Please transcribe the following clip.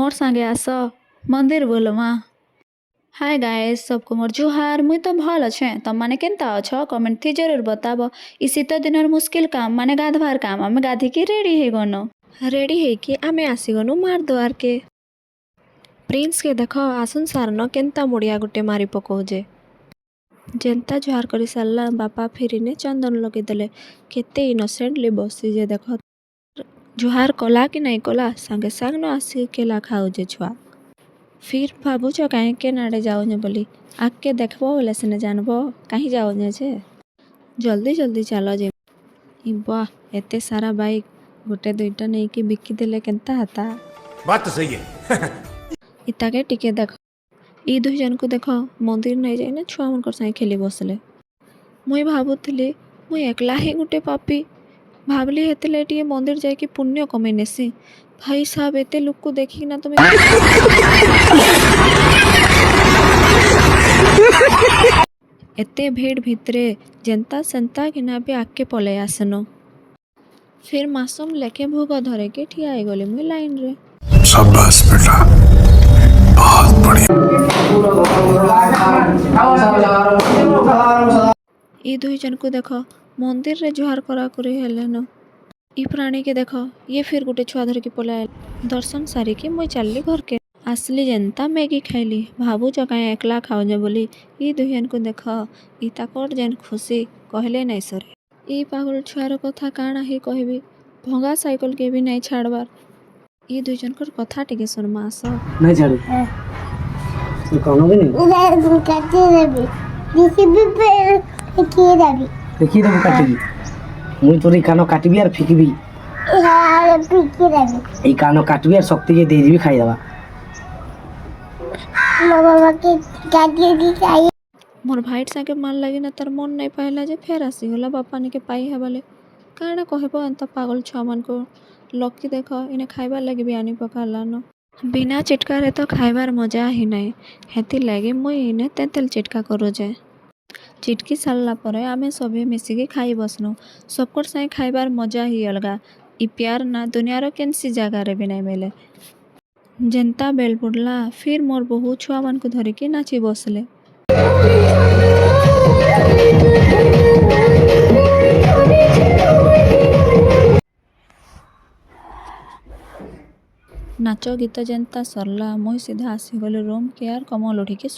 मोर संगे आस मंदिर बोलमा। Hi guys सबको मोर जुहार। मुई तो भल अच्छे तम माने केनता अछ कमेंट थी जरूर बताब। इ शीत दिनर मुश्किल काम माने गाधवार काम आमे गाधी की रेडी हे गनो। रेडी ହେଇକି ଆମେ ଆସିଗନୁ ମାର ଦୁଆରକେ। ପ୍ରିନ୍ସକେ ଦେଖ ଆସୁନ୍ ସାରନ କେନ୍ତା ମୁଡ଼ିଆ ଗୋଟେ ମାରି ପକଉଛେ। ଯେନ୍ତା ଜୁହାର କରି ସାରିଲା ବାପା ଫେରିନେ ଚନ୍ଦନ ଲଗେଇଦେଲେ। କେତେ ଇନୋସେଣ୍ଟଲି ବସିଛେ ଦେଖ। ଜୁହାର କଲା କି ନାଇଁ କଲା ସାଙ୍ଗେ ସାଙ୍ଗ ନ ଆସି କେଲା ଖାଉଛେ ଛୁଆ। फिर भाବୁଛ କାହିଁ କେନ୍ ଆଡ଼େ ଯାଉଛେ ବୋଲି। ଆଗକେ ଦେଖବ ବୋଲେ ସିନେ ଜାଣବ କାହିଁ ଯାଉଛେ ଯେ। ଜଲ୍ଦି ଜଲ୍ଦି ଚାଲ ଯେ। ଇ ବାଃ ଏତେ ସାରା ବାଇକ୍ ଗୋଟେ ଦୁଇଟା ନେଇକି ବିକିଦେଲେ କେନ୍ତା ହେତା। बात तो सही है। ଇତାକେ ଟିକେ ଦେଖ। ଇ ଦୁଇ ଜଣକୁ ଦେଖ ମନ୍ଦିର ନେଇ ଯାଇନା ଛୁଆମାନଙ୍କର ସାଙ୍ଗେ ଖେଲି ବସିଲେ। ମୁଇଁ ଭାବୁଥିଲି ମୁଇଁ ଏକଲା ହିଁ ଗୋଟେ ପାପି। ଭାବିଲି ହେଥିଲେ ଟିକେ ମନ୍ଦିର ଯାଇକି ପୁଣ୍ୟ କମେଇ ନେସି। ଭାଇ ସାହେବ ଏତେ ଲୋକକୁ ଦେଖିକିନା ତୁମେ एते भीड़ भितरे जेन्ता सेन्ता किना भी आके पलै आसनो। फिर मासूम लेके भोग धरे के ठिया आई गली मुई लाइन रे। शाबाश बेटा बहुत बढ़िया। ई दुई जन को देखो मंदिर रे जुहार करा करी हेले न। ई प्राणी के देखो ये फिर गुटे छुआ धर के पलाए। दर्शन सारी के मुई चलली घर के। आसली जेन्ता मैगी खाइली भाबुच काई एकला खाओजे बोली। ई दुई जन को देख ई ताकर जेन खुशी कहले नहीं सरे। ई पागल छुआर कथा काना ही कहबी। भंगा साइकिल के भी नहीं छाड़बार। ई दुई जन कर कथा टिके सुनमा आस। नहीं छाड़ू तू कौनो भी नहीं काटी देबी देखि भी पे देखि देबी देखी देबू काटिकी मुई तोरी कानो काटबी और फिकबी यार फिकी देबी ई कानो काटबी और शक्ति के दे देबी खाई देबा बाबा के काटी दी चाहिए। मोर भाई साके मान लगी ना तार मन नहीं पाइला जे फेर आसीगला बापा ने के पाई हेबाले। काଣା कहब एंता पागल छुआ मन को लकी देख इने खाइबार लगी भी आनी पकाला न। बिना चिटकारे तो खाइबार मजा ही नहीं। हेती लगी मुई इने तेंतेल चिटका करो जे। चिटकी सारला परे आमे सभी मिसिकी खाई बसनु। सबकर साई खाइबार मजा ही अलगा। इ प्यार ना दुनियार केनसी जगह रे भी नहीं मिले। जेन्ता बेल बुडला फिर मोर बहु छुआ मन को धरिकी नाची बसले। नाच गीत जेन्ता सरला मुई सीधा आसीगली रूम के यार कमल उठिकी